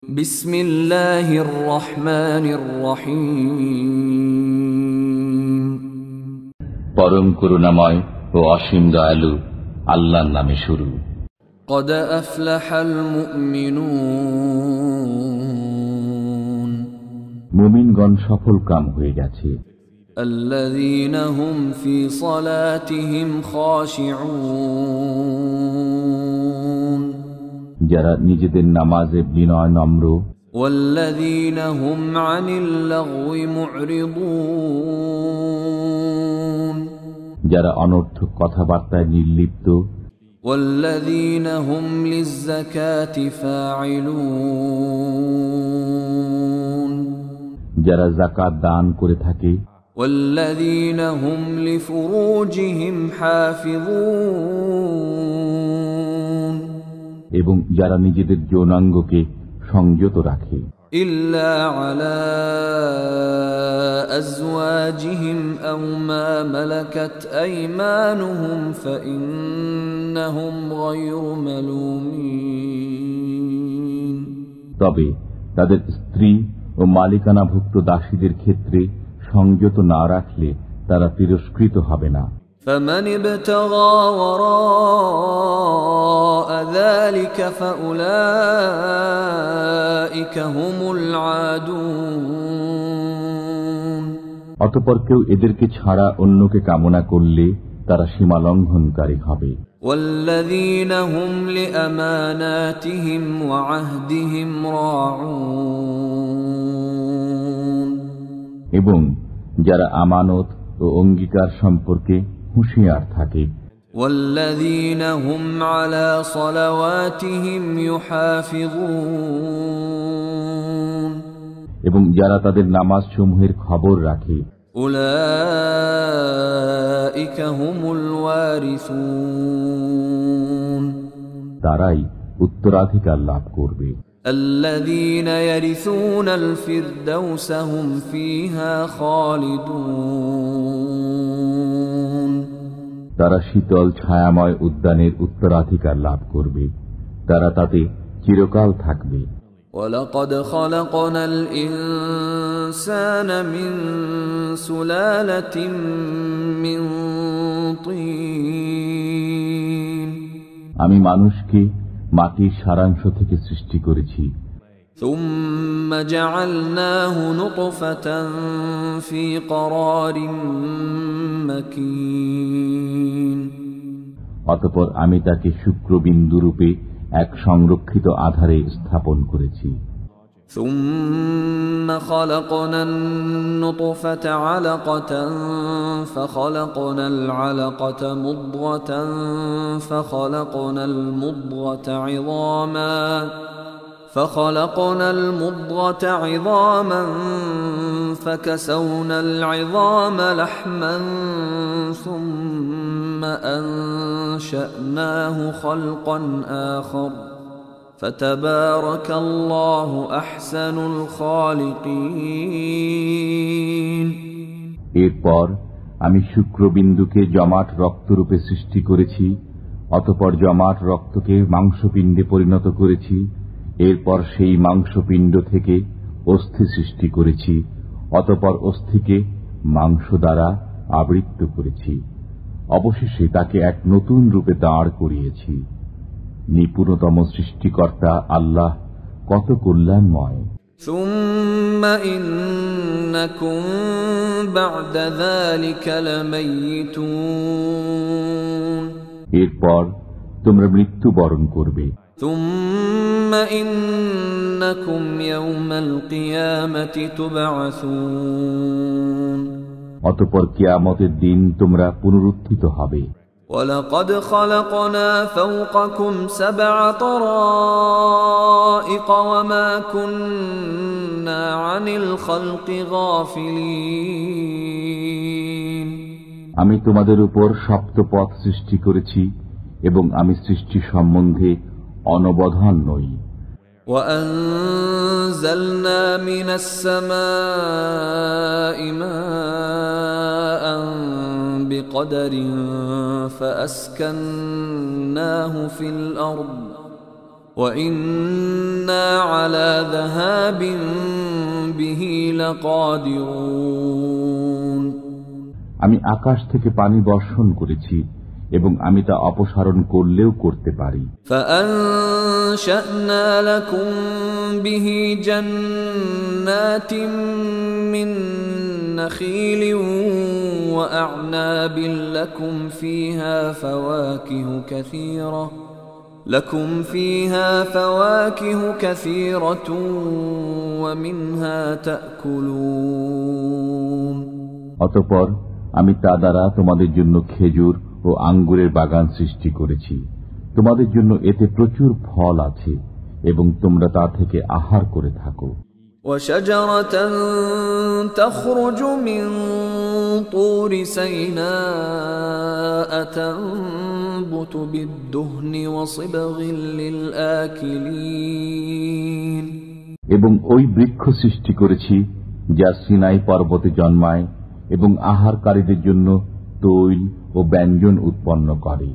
بسم الله الرحمن الرحيم পরম করুণাময় ও অসীম দয়ালু আল্লাহর নামে শুরু। قد أفلح المؤمنون মুমিনগণ সফল কাম হয়ে গেছে। الذين هم في صلاتهم خاشعون যারা নিজেদের নামাজে বিনয় নম্র, والذين هم عن اللغو معرضون যারা অনর্থক কথাবার্তায় নির্লিপ্ত, والذين هم للزكاة فاعلون যারা যাকাত দান করে থাকে, والذين هم لفروجهم حافظون এবং যারা নিজেদের যৌনাঙ্গকে সংযত রাখে, إلا على أزواجهم أو ما ملكت أيمانهم فإنهم غير ملومين তবে তাদের স্ত্রী ও মালিকানাভুক্ত দাসীদের ক্ষেত্রে সংযত না রাখলে তারা তিরস্কৃত হবে না। فمن ابتغى وراء ذلك فأولئك هم العادون অতঃপর কেউ এদেরকে ছাড়া অন্যকে কামনা করলে তারা সীমা লঙ্ঘনকারী হবে। والذين هم لأماناتهم وعهدهم راعون এবং যারা আমানত ও অঙ্গীকার সম্পর্কে হুঁশিয়ার থাকে, والذين هم على صلواتهم يحافظون এবং যারা তাদের নামাজ সমূহের খবর রাখে, أولئك هم الوارثون তারাই উত্তরাধিকার লাভ করবে। الذين يرثون الفردوس هم فيها خالدون তারা শীতল ছায়াময় উদ্যানের উত্তরাধিকার লাভ করবে, তারা তাতে চিরকাল থাকবে। ولقد خلقنا الإنسان من سلالة من طين আমি মানুষকে মাটির সারাংশ থেকে সৃষ্টি করেছি, ثم جعلناه نطفة في قرار مكين অতঃপর আমি তাকে শুক্রবিন্দুরূপে এক সংরক্ষিত আধারে স্থাপন করেছি। ثم خلقنا النطفة علقة فخلقنا العلقة مضغة فخلقنا المضغة عظاما فكسونا العظام لحما ثم أنشأناه خلقا آخر فتبارك الله أحسن الخالقين এরপর আমি শুক্রবিন্দুকে জমাট রক্তরূপে সৃষ্টি করেছি, অতঃপর জমাট রক্তকে মাংসপিণ্ডে পরিণত করেছি, এরপর সেই মাংসপিণ্ড থেকে অস্থি সৃষ্টি করেছি, অতঃপর অস্থিকে মাংস দ্বারা আবৃত করেছি, অবশেষে তাকে এক নতুন রূপে দাঁড় করিয়েছি। নিপুণতম সৃষ্টিকর্তা আল্লাহ কত কল্যাণময়। ثم إنكم بعد ذلك لميتون এরপর তোমরা মৃত্যুবরণ করবে। ثم إنكم يوم القيامة تبعثون অতঃপর কিয়ামতের দিন তোমরা পুনরুত্থিত হবে। ولقد خلقنا فوقكم 7 طرائق وما كنا عن الخلق غافلين আমি তোমাদের উপর সপ্তপথ সৃষ্টি করেছি এবং আমি সৃষ্টি সম্বন্ধে অনবধান নই। وأنزلنا من السماء ماء بقدر فأسكناه في الأرض وإنا على ذهاب به لقادرون আমি আকাশ থেকে পানি বর্ষণ করেছি এবং আমি তা অপসারণ করলেও করতে পারি। فأنشأنا لكم به جنات من نخيل وأعناب لكم فيها فواكه كثيرة ومنها تأكلون অতঃপর আমি তা দ্বারা তোমাদের জন্য খেজুর ও আঙ্গুরের বাগান সৃষ্টি করেছি। তোমাদের জন্য এতে প্রচুর ফল আছে এবং তোমরা তা থেকে আহার করে থাকো। وشجرة تخرج من طور سيناء تنبت بالدهن وصبغ للآكلين এবং ওই বৃক্ষ সৃষ্টি করেছি যা সিনাই পর্বতে জন্মায় এবং আহারকারীদের জন্য তৈল ও ব্যঞ্জন উৎপন্ন করে।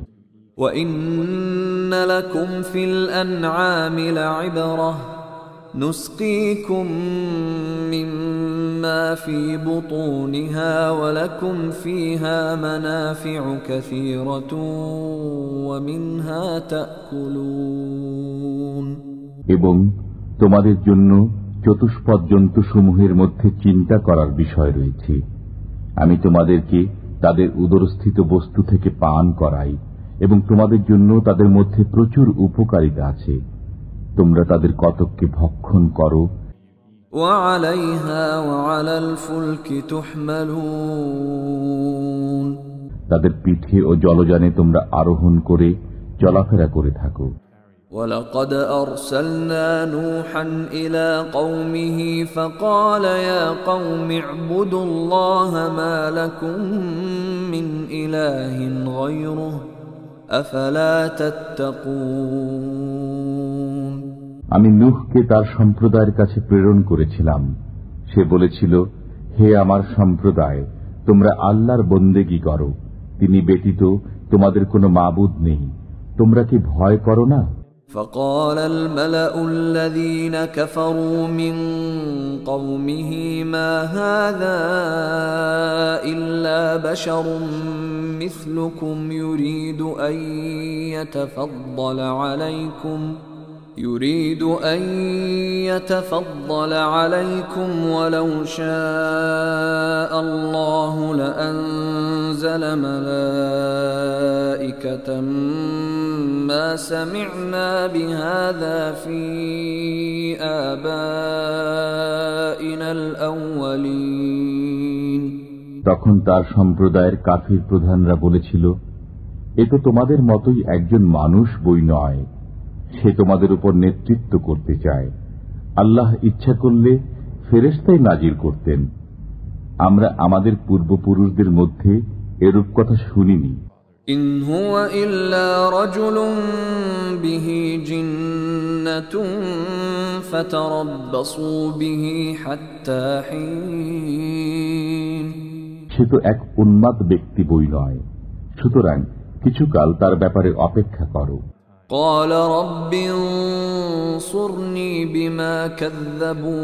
وَإِنَّ لَكُمْ فِي الْأَنْعَامِ لَعِبْرَةً نُسْقِيكُم مِّمَّا فِي بُطُونِهَا وَلَكُمْ فِيهَا مَنَافِعُ كَثِيرَةٌ وَمِنْهَا تَأْكُلُونَ এবং তোমাদের জন্য চতুষ্পদ জন্তুসমূহের মধ্যে চিন্তা করার বিষয় রয়েছে। আমি তোমাদেরকে তাদের উদরস্থিত বস্তু থেকে পান করাই এবং তোমাদের জন্য তাদের মধ্যে প্রচুর উপকারিতা আছে। তোমরা তাদের কতককে ভক্ষণ করো। তাদের পিঠে ও জলযানে তোমরা আরোহণ করে চলাফেরা করে থাকো। وَلَقَدْ أَرْسَلْنَا نُوحًا إِلَى قَوْمِهِ فَقَالَ يَا قَوْمِ اعْبُدُوا اللَّهَ مَا لَكُمْ مِنْ إِلَٰهٍ غَيْرُهُ أَفَلَا تَتَّقُونَ আমি নূহকে তার সম্প্রদায়ের কাছে প্রেরণ করেছিলাম। সে বলেছিল, হে আমার সম্প্রদায়, তোমরা আল্লাহর বন্দেগী করো, তিনি ব্যতীত তোমাদের কোনো মাবুদ নেই, তোমরা কি ভয় করো না? فقال الملأ الذين كفروا من قومه ما هذا إلا بشر مثلكم يريد أن يتفضل عليكم ولو شاء الله لأنزل ملائكة ما سمعنا بهذا في آبائنا الأولين তখন তার সম্প্রদায়ের কাফির প্রধানরা বলেছিল, এ তো তোমাদের মতোই একজন মানুষ বই নয়, সে তোমাদের উপর নেতৃত্ব করতে চায়। আল্লাহ ইচ্ছা করলে ফেরেশতাই নাজিল করতেন। আমরা আমাদের পূর্বপুরুষদের মধ্যে এরূপ কথা শুনিনি। ইন হুয়া ইল্লা রাজুলুন বিহি জিন্নাতুন ফাতারাব্বাসু বিহি হাত্তা হিন। সে তো এক উন্মাদ ব্যক্তি বই নয়, সুতরাং কিছুকাল তার ব্যাপারে অপেক্ষা করো। قال رب انصرني بما كذبون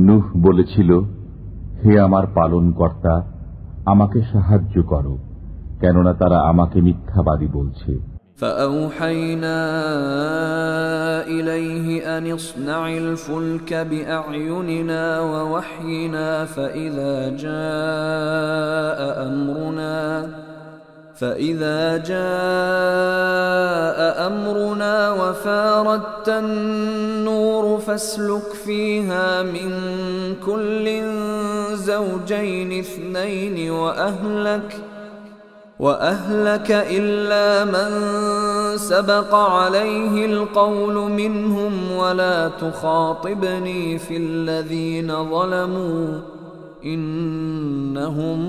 নূহ বলেছিল, হে আমার পালনকর্তা, আমাকে সাহায্য করো, কেননা তারা আমাকে মিথ্যাবাদী বলছে। فأوحينا إليه أن اصنع الفلك بأعيننا ووحينا فإذا جاء أمرنا وفاردت النور فاسلك فيها من كل زوجين اثنين وأهلك إلا من سبق عليه القول منهم ولا تخاطبني في الذين ظلموا إنهم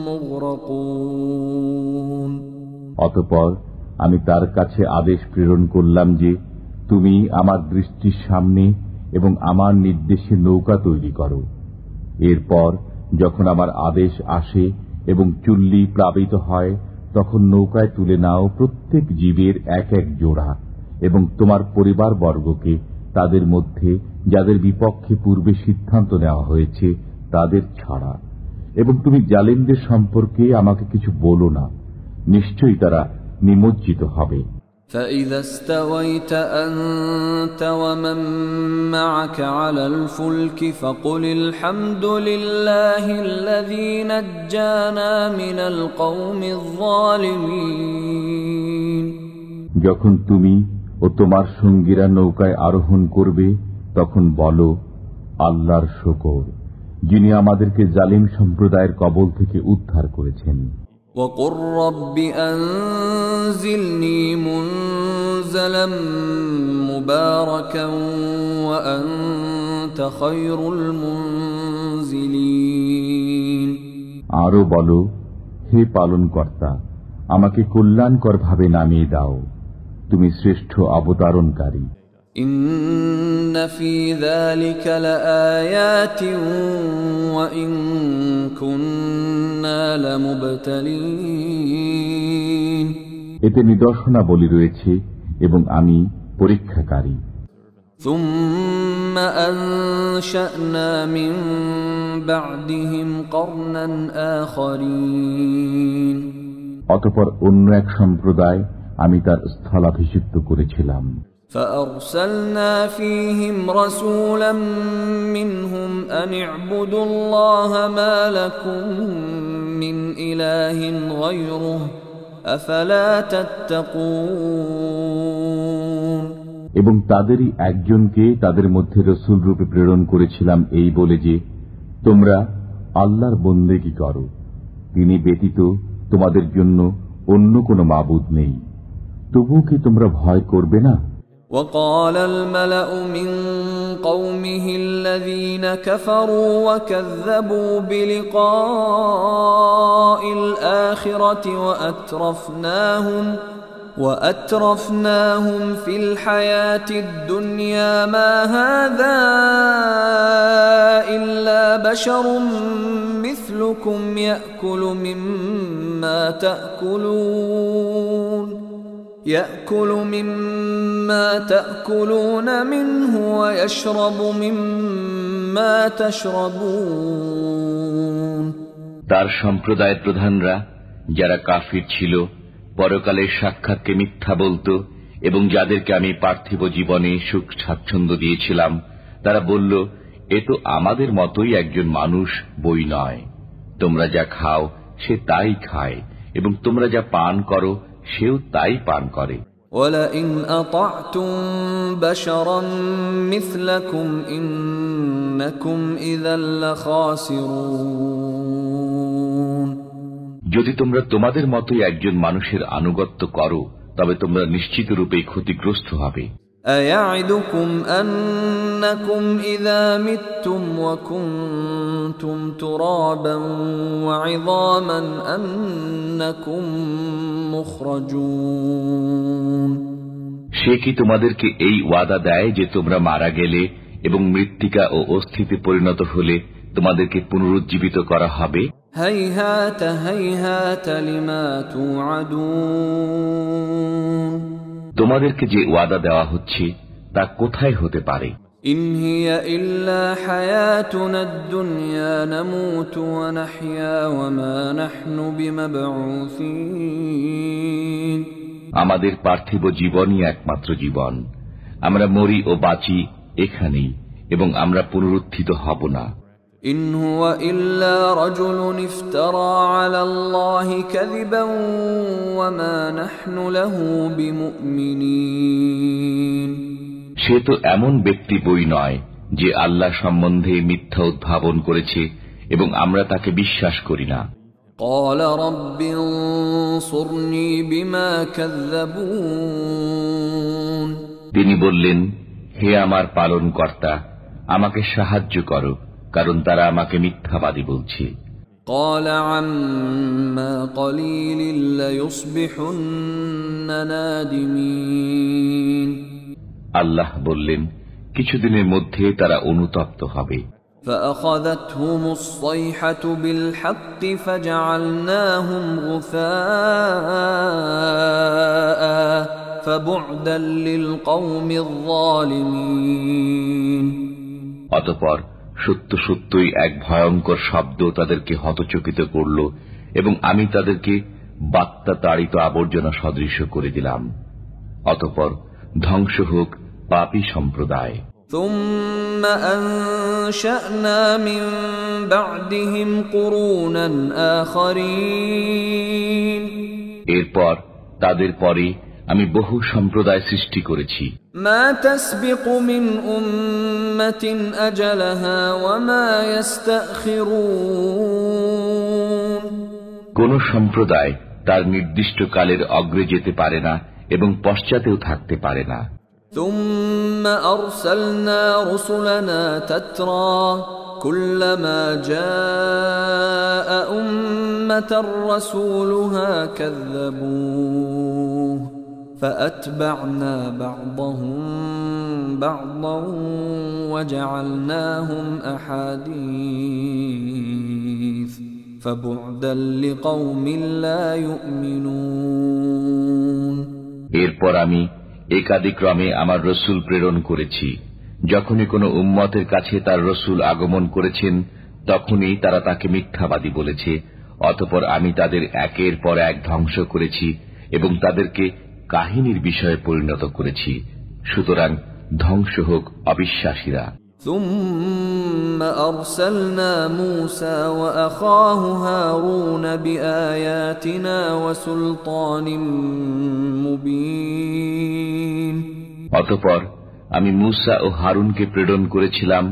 مغرقون অতঃপর আমি তার কাছে আদেশ প্রেরণ করলাম যে, তুমি আমার দৃষ্টির সামনে এবং আমার নির্দেশে নৌকা তৈরি করো। এরপর যখন আমার আদেশ আসে এবং চুল্লি প্লাবিত হয়, তখন নৌকায় তুলে নাও প্রত্যেক জীবের এক এক জোড়া এবং তোমার পরিবারবর্গকে তাদের মধ্যে যাদের বিপক্ষে পূর্বে সিদ্ধান্ত নেওয়া হয়েছে তাদের ছাড়া, এবং তুমি জালিমদের সম্পর্কে আমাকে কিছু বলো না, নিশ্চয়ই তারা নিমজ্জিত হবে। فَإِذَا اسْتَوَيْتَ أَنْتَ وَمَنْ مَعَكَ عَلَى الْفُلْكِ فَقُلِ الْحَمْدُ لِلَّهِ الَّذِي نَجَّانَا مِنَ الْقَوْمِ الظَّالِمِينَ। যখন তুমি ও তোমার সঙ্গীরা নৌকায় আরোহণ করবে তখন বলো, আল্লাহর শুকর, যিনি আমাদেরকে জালিম সম্প্রদায়ের কবল থেকে উদ্ধার করেছেন। وَقُلْ رَبِّ أَنْزِلْنِي مُنْزَلًا مُبَارَكًا وَأَنْتَ خَيْرُ الْمُنْزِلِينَ। আরো বলো, হে পালনকর্তা, আমাকে কল্যাণকর ভাবে নামিয়ে দাও, তুমি শ্রেষ্ঠ অবতারণকারী। إِنَّ فِي ذَلِكَ لَآيَاتٍ وَإِن كُنَّا لَمُبْتَلِينَ। এতে নিদর্শনাবলী রয়েছে এবং আমি পরীক্ষাকারী। ثُمَّ أَنشَأْنَا مِن بَعْدِهِمْ قَرْنًا آخَرِينَ। অতঃপর অন্য এক সম্প্রদায় আমি তার স্থলাভিষিক্ত করেছিলাম। فأرسلنا فيهم رسولا منهم أن اعبدوا الله ما لكم من إله غيره أفلا تتقون। এবং তাদেরই একজনকে তাদের মধ্যে রসুল রূপে প্রেরণ করেছিলাম এই বলে যে, তোমরা আল্লাহর বন্দেগী করো, তিনি ব্যতীত তোমাদের জন্য অন্য কোনো মাবুদ নেই, তবুও কি তোমরা ভয় করবে না? وقال الملأ من قومه الذين كفروا وكذبوا بلقاء الآخرة وأترفناهم في الحياة الدنيا ما هذا إلا بشر مثلكم يأكل مما تأكلون منه ويشرب مما تشربون। তার সম্প্রদায়ের প্রধানরা যারা কাফির ছিল, পরকালের সাক্ষাৎকে মিথ্যা বলতো এবং যাদেরকে আমি পার্থিব জীবনে সুখ স্বাচ্ছন্দ্য দিয়েছিলাম, তারা বলল, এ তো আমাদের মতোই একজন মানুষ, বই নয়। তোমরা যা খাও সে তাই খায় এবং তোমরা যা পান করো সেও তাই পান করে। وَلَئِنْ أَطَعْتُمْ بَشَرًا مِثْلَكُمْ إِنَّكُمْ إِذًا لَخَاسِرُونَ। যদি তোমরা তোমাদের মতোই একজন মানুষের আনুগত্য করো তবে তোমরা নিশ্চিত রূপেই ক্ষতিগ্রস্ত হবে। أَيَعِدُكُمْ أَنَّكُمْ إِذَا مِتُّمْ وَكُنْتُمْ تُرَابًا وَعِظَامًا أَنَّكُمْ مُخْرَجُونَ। সে কি তোমাদেরকে এই ওয়াদা দেয় যে তোমরা মারা গেলে এবং মৃত্তিকা ও অস্থিতে পরিণত হলে তোমাদেরকে পুনরুজ্জীবিত করা হবে? هَيْهَاتَ هَيْهَاتَ لِمَا تُوعَدُونَ। তোমাদেরকে যে ওয়াদা দেওয়া হচ্ছে তা কোথায় হতে পারে? إِنْ هِيَ إِلَّا حَيَاتُنَا الدُّنْيَا نَمُوتُ وَنَحْيَا وَمَا نَحْنُ بِمَبْعُوثِينَ। আমাদের পার্থিব জীবনই একমাত্র জীবন, আমরা মরি ও বাঁচি এখানেই এবং আমরা পুনরুত্থিত হব না। إِنْ هُوَ إِلَّا رَجُلٌ افْتَرَى عَلَى اللَّهِ كَذِبًا وَمَا نَحْنُ لَهُ بِمُؤْمِنِينَ। সে তো এমন ব্যক্তি বই নয় যে আল্লাহ সম্বন্ধে মিথ্যা উদ্ভাবন করেছে এবং আমরা তাকে বিশ্বাস করি না। قَالَ رَبِّ انصُرْنِي بِمَا كَذَّبُونَ। তিনি বললেন, হে আমার পালনকর্তা, আমাকে সাহায্য করো, কারণ তারা আমাকে মিথ্যাবাদী বলছে। قَالَ عَمَّا قَلِيلٍ لَيُصْبِحُنَّ نَادِمِينَ। আল্লাহ বললেন, কিছুদিনের মধ্যে তারা অনুতপ্ত হবে। فأخذتهم الصيحة بالحق فجعلناهم غثاء فبعدا للقوم الظالمين অতঃপর সত্য সত্যই এক ভয়ঙ্কর শব্দ তাদেরকে হতচকিত করল এবং আমি তাদেরকে বাত্তা তাড়িত আবর্জনা সদৃশ করে দিলাম। অতঃপর ধ্বংস হোক পাপী সম্প্রদায়। ثم أنشأنا من بعدهم قرونا آخرين এরপর তাদের পরে আমি বহু সম্প্রদায় সৃষ্টি করেছি। ما تسبق من أمة أجلها وما يستأخرون কোন সম্প্রদায় তার নির্দিষ্ট কালের অগ্রে যেতে পারে না এবং পশ্চাতেও থাকতে পারে না। ثم أرسلنا رسلنا تترى كلما جاء أمة رسولها كذبوه فأتبعنا بعضهم بعضا وجعلناهم أحاديث فبعدا لقوم لا يؤمنون এরপর আমি একাদিক্রমে আমার রসুল প্রেরণ করেছি। যখনই কোন উম্মতের কাছে তার রসুল আগমন করেছেন তখনই তারা তাকে মিথ্যাবাদী বলেছে। অতঃপর আমি তাদের একের পর এক ধ্বংস করেছি এবং তাদেরকে কাহিনীর বিষয়ে পরিণত করেছি। সুতরাং ধ্বংস হোক অবিশ্বাসীরা। ثم أرسلنا موسى وأخاه هارون بآياتنا وسلطان مبين অতঃপর আমি মূসা ও হারুনকে প্রেরণ করেছিলাম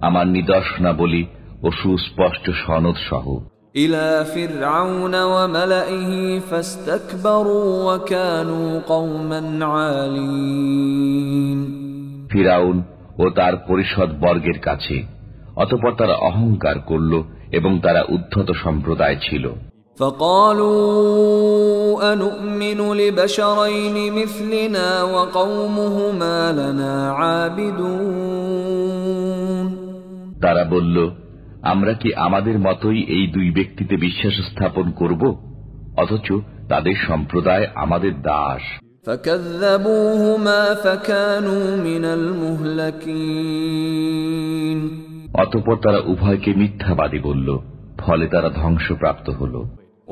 আমার নিদর্শনাবলী ও সুস্পষ্ট সনদ সহ إلى فرعون وملئه فاستكبروا وكانوا قوما عالين ফিরাউন ও তার পরিষদ বর্গের কাছে। অতঃপর তারা অহংকার করল এবং তারা উদ্ধত সম্প্রদায় ছিল। فقالوا أنؤمن لبشرين مثلنا وقومهما لنا عابدون তারা বলল, আমরা কি আমাদের মতোই এই দুই ব্যক্তিতে বিশ্বাস স্থাপন করব, অথচ তাদের সম্প্রদায় আমাদের দাস। فكذبوهما فكانوا من المهلكين অতঃপর তারা উভয়কে মিথ্যাবাদী বলল, ফলে তারা ধ্বংসপ্রাপ্ত হল।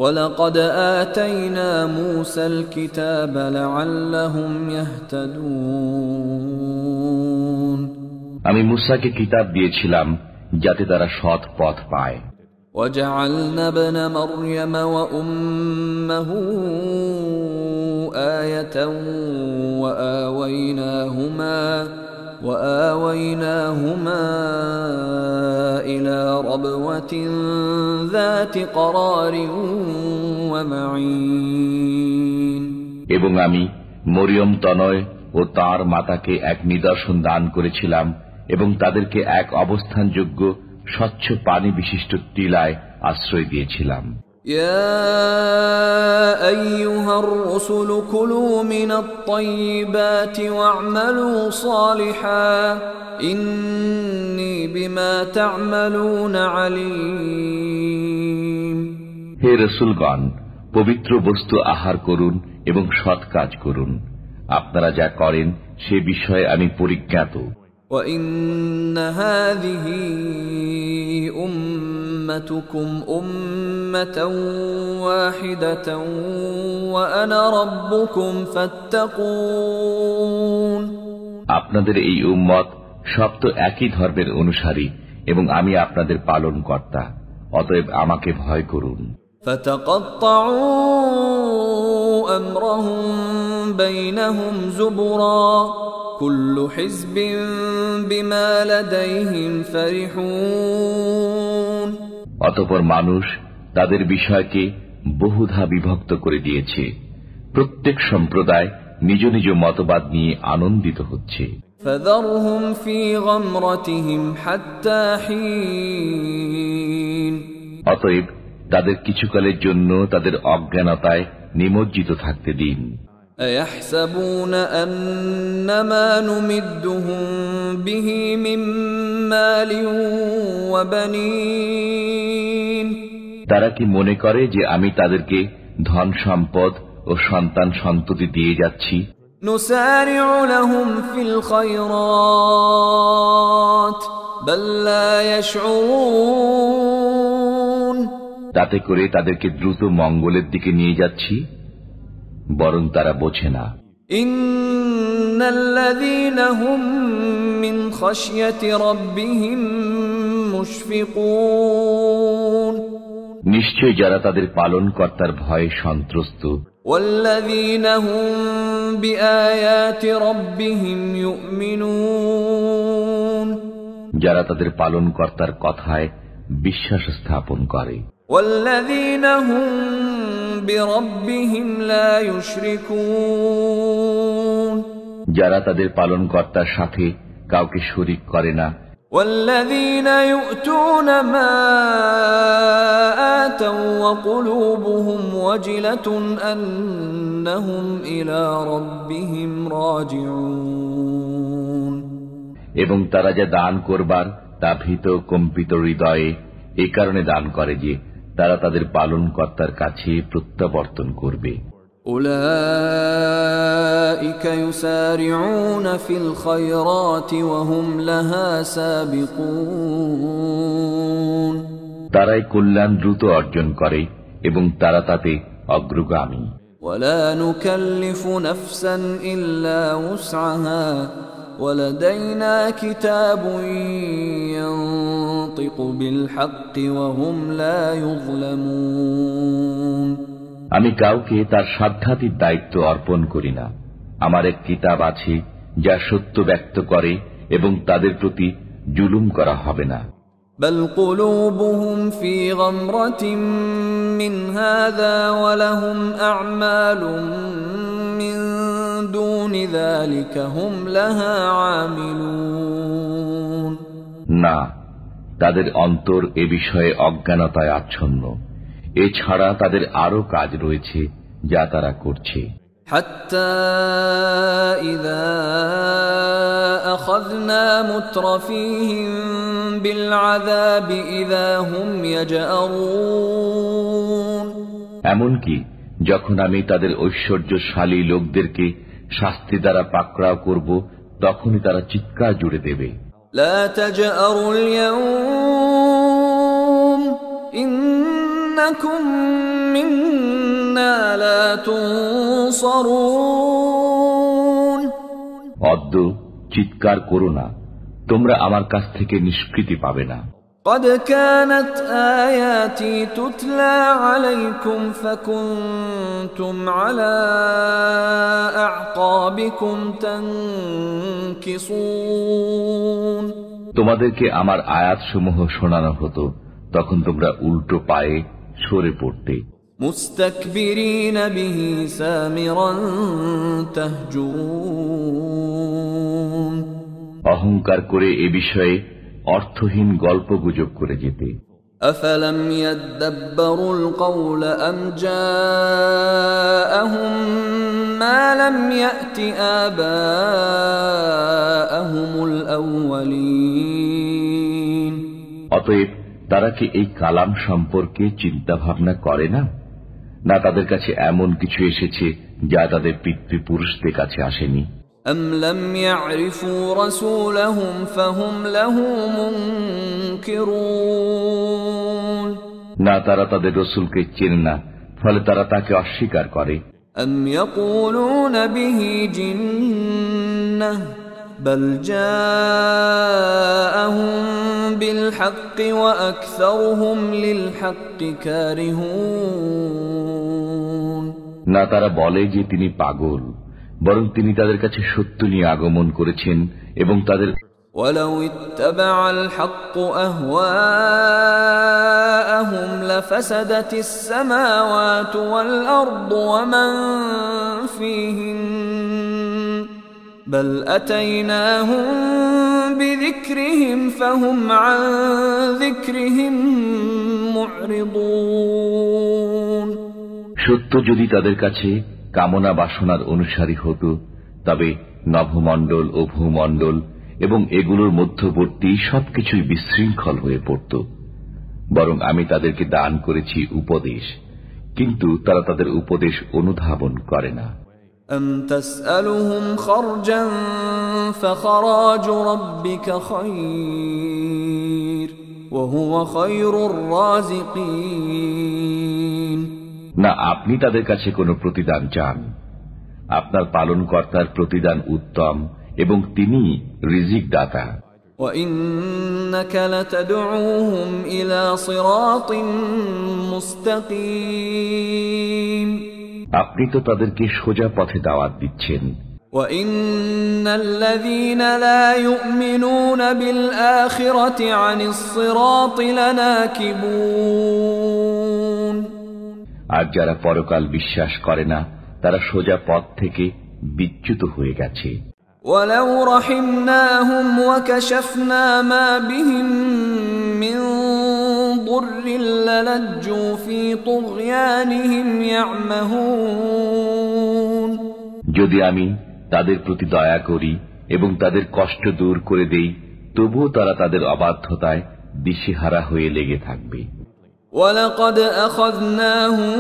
ولقد آتينا موسى الكتاب لعلهم يهتدون আমি মূসাকে কিতাব দিয়েছিলাম যাতে তারা সৎ পথ পায়। وجعلنا ابن مريم وأمه آية وآويناهما إلى ربوة ذات قرار ومعين এবং আমি মরিয়ম তনয় ও তার মাতাকে এক নিদর্শন দান করেছিলাম এবং তাদেরকে এক অবস্থানযোগ্য স্বচ্ছ পানি বিশিষ্ট টিলায় আশ্রয় দিয়েছিলাম। يا أيها الرسل كلوا من الطيبات واعملوا صالحا إني بما تعملون عليم হে রাসূলগণ, পবিত্র বস্তু আহার করুন এবং সৎ কাজ করুন। আপনারা যা করেন সে বিষয়ে আমি পরিজ্ঞাত। وَإِنَّ هَذِهِ أُمَّتُكُمْ أُمَّةً وَاحِدَةً وَأَنَا رَبُّكُمْ فَاتَّقُونِ আপনাদের এই উম্মত সব তো একই ধর্মের অনুসারী এবং আমি আপনাদের পালন কর্তা, অতএব আমাকে ভয় করুন। فَتَقَطَّعُوا أَمْرَهُمْ بَيْنَهُمْ زُبُرًا كُلُّ حِزْبٍ بِمَا لَدَيْهِمْ فَرِحُونَ অতঃপর মানুষ তাদের বিষয়কে বহুধা বিভক্ত করে দিয়েছে। প্রত্যেক সম্প্রদায় নিজ নিজ মতবাদ নিয়ে আনন্দিত হচ্ছে। فَذَرْهُمْ فِي غَمْرَتِهِمْ حَتَّى حِينٍ অতএব তাদের কিছুকালের জন্য তাদের অজ্ঞানতায় নিমজ্জিত থাকতে দিন। أيحسبون أنما نمدهم به من مال وبنين তারা কি মনে করে যে আমি তাদেরকে ধন সম্পদ ও সন্তান সন্ততি দিয়ে যাচ্ছি? نسارع لهم في الخيرات بل لا يشعرون তাতে করে তাদেরকে দ্রুত মঙ্গলের দিকে নিয়ে যাচ্ছি, বরং তারা বোঝে না। إن الذين هم من خشية ربهم مشفقون নিশ্চয় যারা তাদের পালনকর্তার ভয়ে সন্ত্রস্ত। والذين هم بآيات ربهم يؤمنون যারা তাদের পালনকর্তার কথায় বিশ্বাস স্থাপন করে। والذين هم بربهم لا يشركون যারা তাদের পালনকর্তার সাথে কাউকে শরীক করে না। والذين يؤتون ما آتوا وقلوبهم وجلة أنهم إلى ربهم راجعون এবং তারা যা দান করবার তা ভীত কম্পিত হৃদয়ে এ কারণে দান করে যে তারা তাদের পালনকর্তার কাছে প্রত্যাবর্তন করবে। أولئك يسارعون في الخيرات وهم لها سابقون তারাই কল্যাণ দ্রুত অর্জন করে এবং তারা তাতে অগ্রগামী। ولا نكلف نفسا إلا وسعها ولدينا كتاب ينطق بالحق وهم لا يظلمون আমি কাউকে তার সাধ্যাতির দায়িত্ব অর্পণ করি না। আমার এক কিতাব আছে যা সত্য ব্যক্ত করে এবং তাদের প্রতি জুলুম করা হবে না। بل قلوبهم في غمرة من هذا ولهم أعمال من دون ذلك هم لها عاملون না, তাদের অন্তর এ বিষয়ে অজ্ঞানতায় আচ্ছন্ন। এছাড়া তাদের আরো কাজ রয়েছে যা তারা করছে। حتى إذا أخذنا مترفيهم بالعذاب إذا هم يجأرون এমনকি যখন আমি তাদের ঐশ্বর্যশালী লোকদেরকে শাস্তি দ্বারা পাকড়াও করব, তখনই তারা চিৎকার জুড়ে দেবে। لا تجأروا اليوم إنكم منا لا تنصرون অদ্য চিৎকার করো না, তোমরা আমার কাছ থেকে নিষ্কৃতি পাবে না। قد كانت آياتي تتلى عليكم فكنتم على أعقابكم تنكصون তোমাদেরকে আমার আয়াতসমূহ শোনানো হতো, তখন তোমরা উল্টো পায়ে সরে পড়তে। মুস্তাকবিরিন বিহি সামিরান তাহজুরুন অহংকার করে এ বিষয়ে অর্থহীন গল্পগুজব করে যেতে। আফালাম ইয়াদাব্বারুল কওল আম জাআহুম মা লাম ইয়াতি আবাআহুমুল আউয়ালিন অতএব তারা কি এই কালাম সম্পর্কে চিন্তা ভাবনা করে না? না তাদের কাছে এমন কিছু এসেছে যা তাদের পিতৃপুরুষদের কাছে আসেনি? أم لم يعرفوا رسولهم فهم له منكرون না তারা তাদের রসুলকে চেনে না, ফলে তারা তাকে অস্বীকার করে। أم يقولون به جنة بل جاءهم بالحق وأكثرهم للحق كارهون না তারা বলে যে তিনি পাগল, বরং তিনি তাদের কাছে সত্য নিয়ে আগমন করেছেন এবং তাদের ولو اتبع الحق أهواءهم لفسدت السماوات والأرض ومن فيهن بل أتيناهم بذكرهم فهم عن ذكرهم معرضون সত্য যদি তাদের কাছে কামনা বাসনার অনুসারী হতো, তবে নভমণ্ডল ও ভূমণ্ডল এবং এগুলোর মধ্যবর্তী সবকিছুই বিশৃঙ্খল হয়ে পড়ত। বরং আমি তাদেরকে দান করেছি উপদেশ, কিন্তু তারা তাদের উপদেশ অনুধাবন করে না। أم تسألهم خرجا فخراج ربك خير وهو خير الرازقين। না আপনি তাদের কাছে কোনো প্রতিদান চান, আপনার পালনকর্তার প্রতিদান উত্তম এবং তিনি রিজিক দাতা। وإنك لتدعوهم إلى صراط مستقيم। আপনি তো তাদেরকে সোজা পথে দাওয়াত দিচ্ছেন। وإن الذين لا يؤمنون بالآخرة عن الصراط لناكبون। আর যারা পরকাল বিশ্বাস করে না, তারা সোজা পথ থেকে বিচ্যুত হয়ে গেছে। ولو رحمناهم وكشفنا ما بهم من ضر للجوا في طغيانهم يعمهون। যদি আমি তাদের প্রতি দয়া করি এবং তাদের কষ্ট দূর করে দেই, তবুও তারা তাদের অবাধ্যতায় দিশেহারা হয়ে লেগে থাকবে। ولقد أخذناهم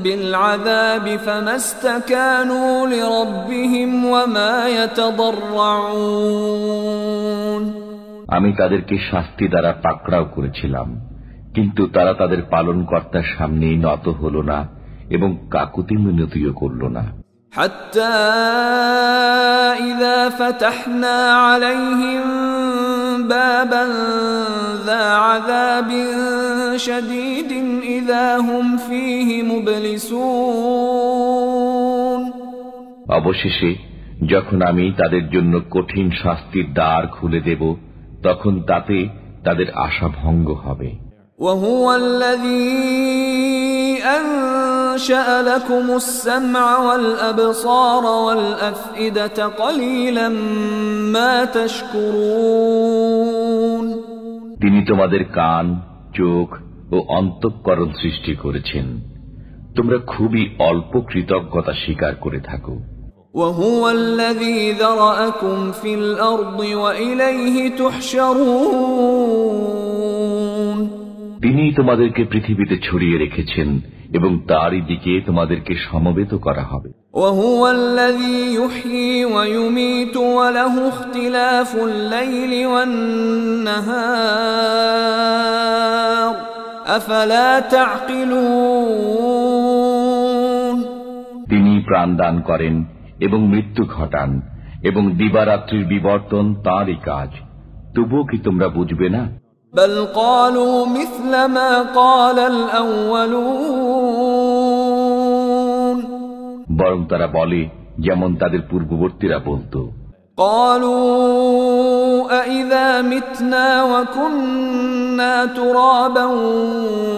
بالعذاب فما استكانوا لربهم وما يتضرعون। আমি তাদেরকে শাস্তি দ্বারা পাকড়াও করেছিলাম, কিন্তু তারা তাদের পালনকর্তার সামনে নত হল না এবং কাকুতি মিনতিও করল না। حتى إذا فتحنا عليهم بابا ذا عذاب شديد إذا هم فيه مبلسون। অবশেষে যখন আমি তাদের জন্য কঠিন শাস্তির দ্বার খুলে দেব, তখন তাতে তাদের আশা ভঙ্গ হবে। وهو الذي أنشأ لكم السمع والأبصار والأفئدة قليلا ما تشكرون। তিনি তোমাদের কান, চোখ ও অন্তঃকরণ সৃষ্টি করেছেন, তোমরা খুবই অল্প কৃতজ্ঞতা স্বীকার করে থাকো। وهو الذي ذرأكم في الأرض وإليه تحشرون। তিনি তোমাদেরকে পৃথিবীতে ছড়িয়ে রেখেছেন এবং তারই দিকে তোমাদেরকে সমবেত করা হবে। وهو الذي يحيي ويميت وله اختلاف الليل والنهار أفلا تعقلون। তিনি প্রাণ দান করেন এবং মৃত্যু ঘটান এবং দিবারাত্রির বিবর্তন তাঁরই কাজ, তবুও কি তোমরা বুঝবে না? بل قالوا مثل ما قال الأولون। বরং তারা বলে যেমন তাদের পূর্ববর্তীরা বলতো। قالوا أإذا متنا وكنا ترابا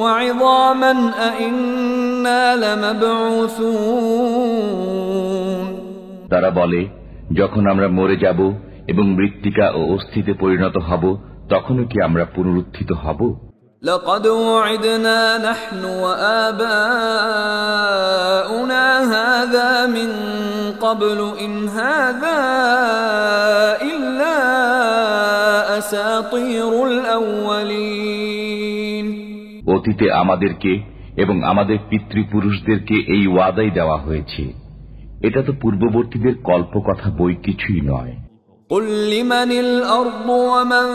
وعظاما أإنا لمبعوثون। তারা বলে, যখন আমরা মরে যাব এবং মৃত্তিকা ও অস্থিতে পরিণত হব, তখনও কি আমরা পুনরুত্থিত হব? لقد وعدنا نحن وآباؤنا هذا من قبل إن هذا إلا أساطير الأولين। অতীতে আমাদেরকে এবং আমাদের পিতৃপুরুষদেরকে এই ওয়াদাই দেওয়া হয়েছে, এটা তো পূর্ববর্তীদের কল্পকথা বই কিছুই নয়। قل لمن الأرض ومن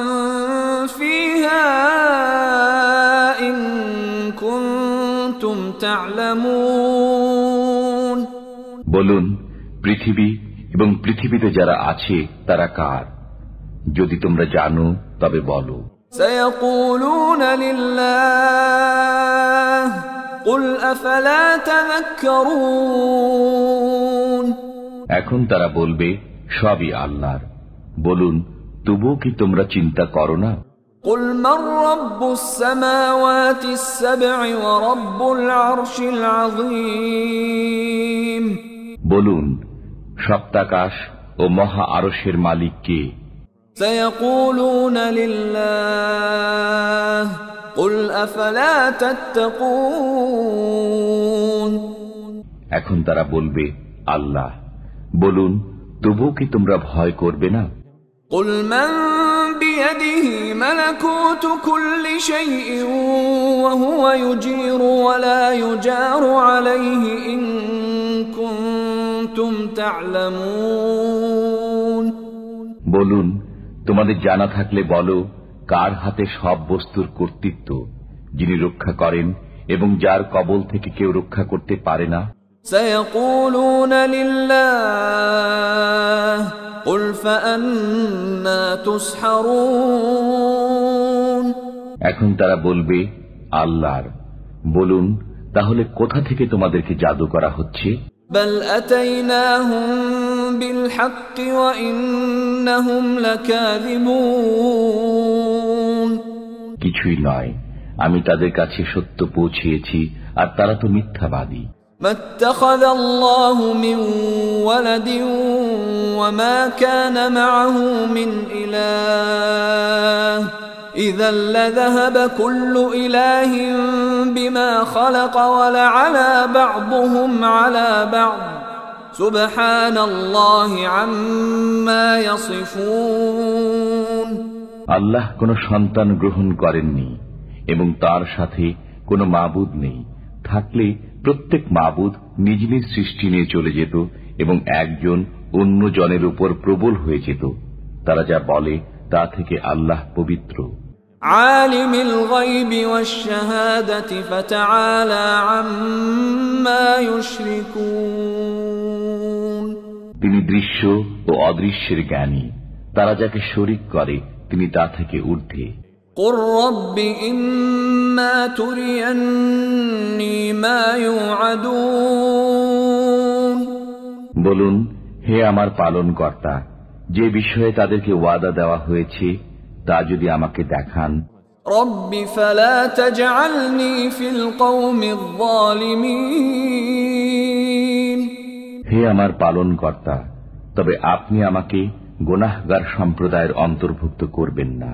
فيها إن كنتم تعلمون। বলুন, পৃথিবী এবং পৃথিবীতে যারা আছে তারা কার? যদি তোমরা জানো তবে বলো। سيقولون لله قل أفلا تذكرون। এখন তারা বলবে, সবই আল্লাহর। বলুন, তবুও কি তোমরা চিন্তা করো না? قل من رب السماوات السبع ورب العرش العظيم। বলুন, সপ্তাকাশ ও মহা আরশের মালিক কে? سيقولون لله قل أفلا تتقون এখন তারা বলবে, আল্লাহ, বলুন, তবুও কি তোমরা ভয় করবে না? قل من بيده ملكوت كل شيء وهو يجير ولا يجار عليه إن كنتم تعلمون বলুন, তোমাদের জানা থাকলে বলো, কার হাতে সব বস্তুর কর্তৃত্ব, যিনি রক্ষা করেন এবং যার কবল থেকে কেউ রক্ষা করতে পারে না? سيقولون لله قل فأنا تسحرون এখন তারা বলবে, আল্লাহর। বলুন, তাহলে কোথা থেকে তোমাদেরকে জাদু করা হচ্ছে? بل أتيناهم بالحق وإنهم لكاذبون কিছুই নয়, আমি তাদের কাছে সত্য পৌঁছিয়েছি আর তারা তো মিথ্যাবাদী। ما اتخذ الله من ولد وما كان معه من إله إذا لذهب كل إله بما خلق ولعلى بعضهم على بعض سبحان الله عما يصفون আল্লাহ কোন সন্তান গ্রহণ করেননি এবং তার সাথে কোনো মাবুদ নেই। থাকলে প্রত্যেক মাবুদ নিজ নিজ সৃষ্টি নিয়ে চলে যেত এবং একজন অন্য জনের উপর প্রবল হয়ে যেত। তারা যা বলে তা থেকে আল্লাহ পবিত্র। عالم الغيب والشهادة فتعالى عما يشركون তিনি দৃশ্য ও অদৃশ্যের জ্ঞানী, তারা যাকে শরীক করে তিনি তা থেকে ঊর্ধ্বে। قل رب إما تريني ما يوعدون বলুন, হে আমার পালনকর্তা, যে বিষয়ে তাদেরকে ওয়াদা দেওয়া হয়েছে তা যদি আমাকে দেখান। رب فلا تجعلني في القوم الظالمين হে আমার পালনকর্তা, তবে আপনি আমাকে গুনাহগার সম্প্রদায়ের অন্তর্ভুক্ত করবেন না।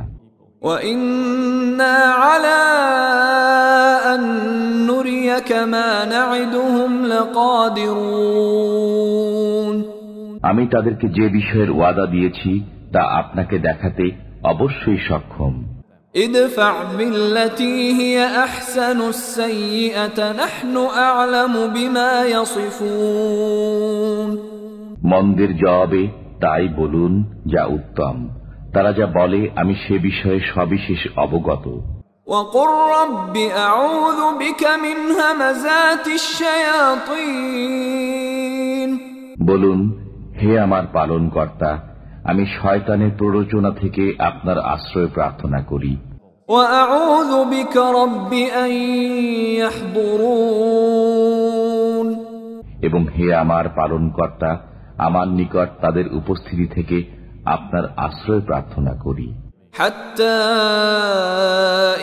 وإنا على أن نريك ما نعدهم لقادرون আমি তাদেরকে যে বিষয়ের ওয়াদা দিয়েছি তা আপনাকে দেখাতে অবশ্যই সক্ষম। ادفع بالتي هي أحسن السيئة نحن أعلم بما يصفون মন্দের জবাবে তাই বলুন যা উত্তম, তারা যা বলে আমি সে বিষয়ে সবিশেষ অবগত। وقل رب أعوذ بك من همزات الشياطين বলুন, হে আমার পালনকর্তা, আমি শয়তানের প্ররোচনা থেকে আপনার আশ্রয় প্রার্থনা করি। وأعوذ بك رب أن يحضرون এবং হে আমার পালনকর্তা, আমার নিকট তাদের উপস্থিতি থেকে আপনার আশ্রয় প্রার্থনা করি। حتى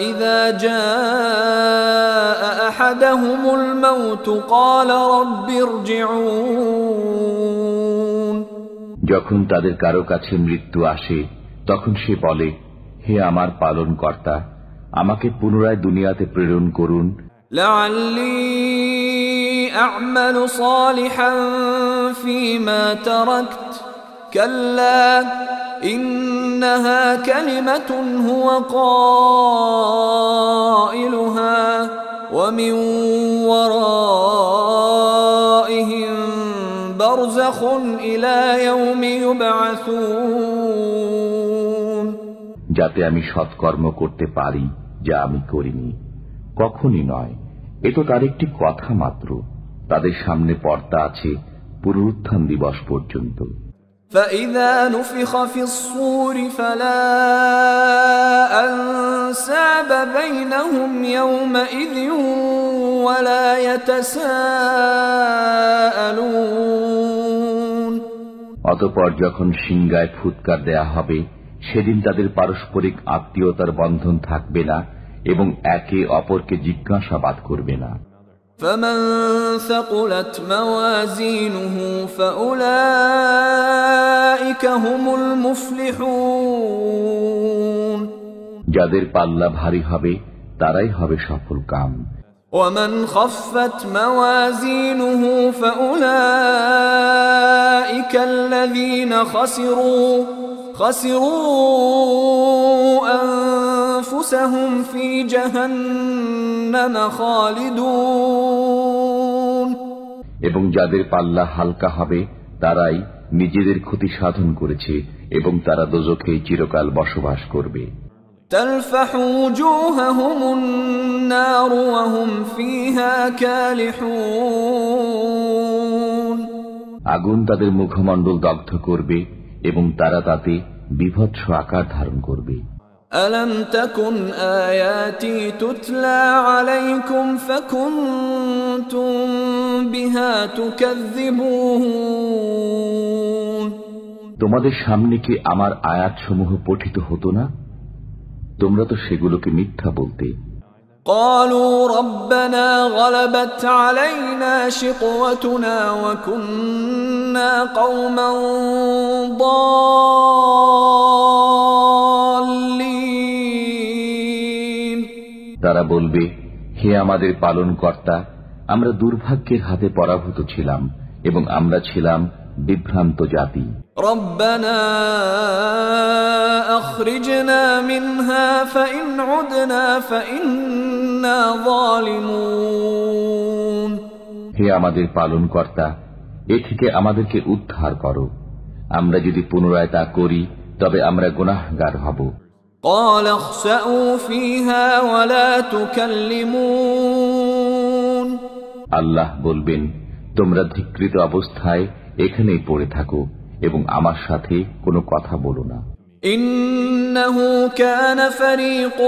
إذا جاء أحدهم الموت قال رب ارجعون যখন তাদের কারো কাছে মৃত্যু আসে তখন সে বলে, হে আমার পালনকর্তা, আমাকে পুনরায় দুনিয়াতে প্রেরণ করুন। لعلي أعمل صالحا فيما تركت كلا إنها كلمة هو قائلها ومن ورائهم برزخ إلى يوم يبعثون যাতে আমি সৎকর্ম করতে পারি যা আমি করিনি। কখনই নয়, এ তো তার একটি কথা মাত্র। তাদের সামনে পর্দা আছে পুনরুত্থান দিবস পর্যন্ত। فإذا نفخ في الصور فلا أنساب بينهم يومئذ ولا يتساءلون অতঃপর যখন সিংগায় ফুৎকার দেয়া হবে সেদিন তাদের পারস্পরিক আত্মীয়তার বন্ধন থাকবে না এবং একে অপরকে জিজ্ঞাসাবাদ করবে না। فمن ثقلت موازينه فأولئك هم المفلحون যাদের পাল্লা ভারী হবে তারাই হবে সফল কাম। ومن خفت موازينه فأولئك الذين خسروا أنفسهم في جهنم خالدون। এবং যাদের পাল্লা হালকা হবে তারাই নিজেদের ক্ষতি সাধন করেছে এবং তারা দোজখে চিরকাল বসবাস করবে। تلفح وجوههم النار وهم فيها كالحون। আগুন তাদের মুখমণ্ডল দগ্ধ করবে এবং তারা তাতে বিভৎস আকার ধারণ করবে। ألم تكن آياتي تتلى عليكم فكنتم بها تكذبون। তোমাদের সামনে কি আমার আয়াতসমূহ পঠিত হতো না? তোমরা তো সেগুলোকে মিথ্যা বলতে। قالوا ربنا غلبت علينا شقوتنا وكنا قوما ضالين। তারা বলবে, হে আমাদের পালনকর্তা, আমরা দুর্ভাগ্যের হাতে পরাভূত ছিলাম এবং আমরা ছিলাম বিভ্রান্ত জাতি। ربنا أخرجنا منها فإن عدنا فإنا ظالمون। হে আমাদের পালনকর্তা, এ থেকে আমাদেরকে উদ্ধার করো, আমরা যদি পুনরায় তা করি তবে আমরা গুনাহগার হব। قال اخسأوا فيها ولا تكلمون। আল্লাহ বলবেন, তোমরা ধিক্কৃত অবস্থায় এখানেই পড়ে থাকো এবং আমার সাথে কোনো কথা বলো না। إنه كان فريق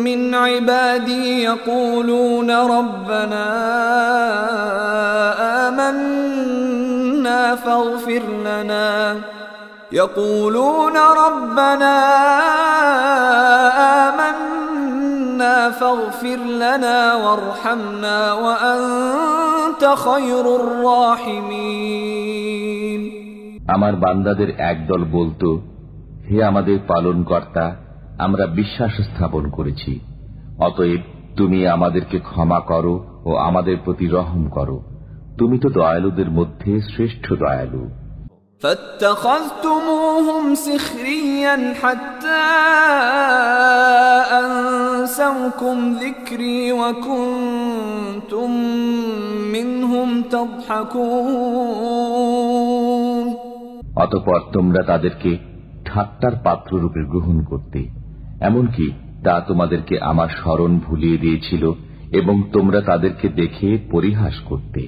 من عبادي يقولون ربنا آمنا فاغفر لنا وارحمنا وأنت خير الراحمين। আমার বান্দাদের একদল বলতো, হে আমাদের পালনকর্তা, আমরা বিশ্বাস স্থাপন করেছি, অতএব তুমি আমাদেরকে ক্ষমা করো ও আমাদের প্রতি রহম করো, তুমি তো দয়ালুদের মধ্যে শ্রেষ্ঠ দয়ালু। فاتخذتموهم سخريا حتى أنسوكم ذكري وكنتم منهم تضحكون। অতঃপর তোমরা তাদেরকে ঠাট্টার পাত্ররূপে গ্রহণ করতে, এমনকি তা তোমাদেরকে আমার স্মরণ ভুলিয়ে দিয়েছিল এবং তোমরা তাদেরকে দেখে পরিহাস করতে।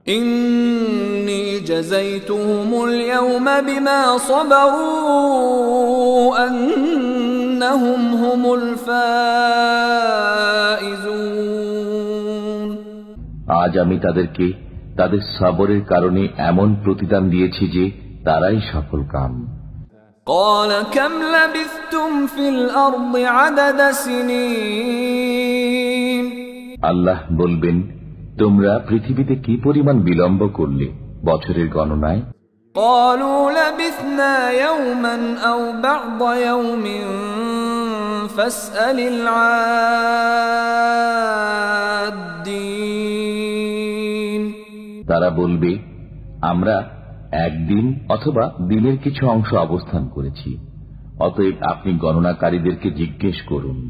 إني جزيتهم اليوم بما صبروا أنهم هم الفائزون। আজ আমি তাদেরকে তাদের সবরের কারণে এমন প্রতিদান দিয়েছি যে তারাই সফল কাম। قال كم لبثتم في الأرض عدد سنين। আল্লাহ বলবেন, তোমরা পৃথিবীতে কি পরিমাণ বিলম্ব করলে বছরের গণনায়? قالوا لبثنا يوما أو بعض يوم فاسأل العادين। তারা বলবে, আমরা একদিন অথবা দিনের কিছু অংশ অবস্থান করেছি, অতএব আপনি গণনাকারীদেরকে জিজ্ঞেস করুন।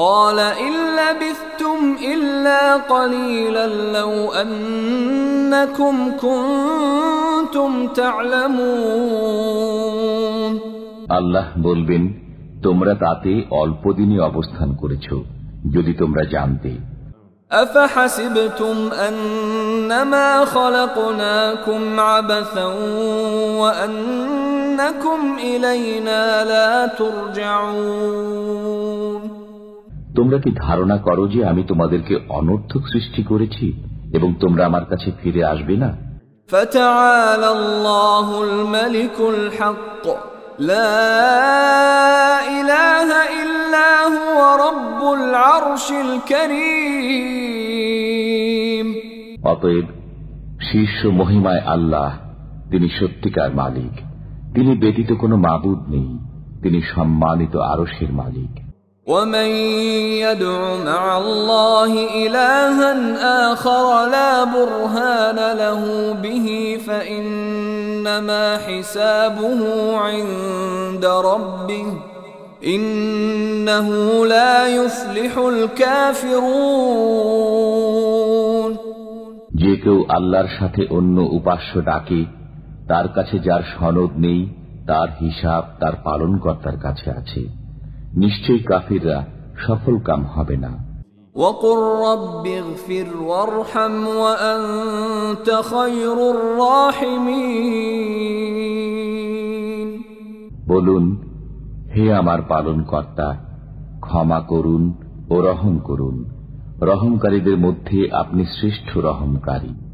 قال إن لبثتم إلا قليلا لو أنكم كنتم تعلمون। আল্লাহ বলবেন, তোমরা তাতে অল্প দিনই অবস্থান করেছ, যদি তোমরা জানতে। أفحسبتم أنما خلقناكم عبثا وأنكم إلينا لا ترجعون। তোমরা কি ধারণা করো যে আমি তোমাদেরকে অনর্থক সৃষ্টি করেছি এবং তোমরা আমার কাছে ফিরে আসবে না? فتعالى الله الملك الحق لا إله إلا هو رب العرش الكريم। অতএব শীর্ষ মহিমায় আল্লাহ, তিনি সত্যিকার মালিক, তিনি ব্যতীত কোনো মাবুদ নেই, তিনি সম্মানিত আরশের মালিক। ومن يدع مع الله إلها آخر لا برهان له به فإنما حسابه عند ربه إنه لا يفلح الكافرون। যে কেউ আল্লাহর সাথে অন্য উপাস্য ডাকে, তার কাছে যার সনদ নেই, তার হিসাব তার পালনকর্তার কাছে আছে। নিশ্চয়ই কাফিররা সফল কাম হবে না। وقل رب اغفر وارحم وأنت خير الراحمين। বলুন, হে আমার পালনকর্তা, ক্ষমা করুন ও রহম করুন, রহমকারীদের মধ্যে আপনি শ্রেষ্ঠ রহমকারী।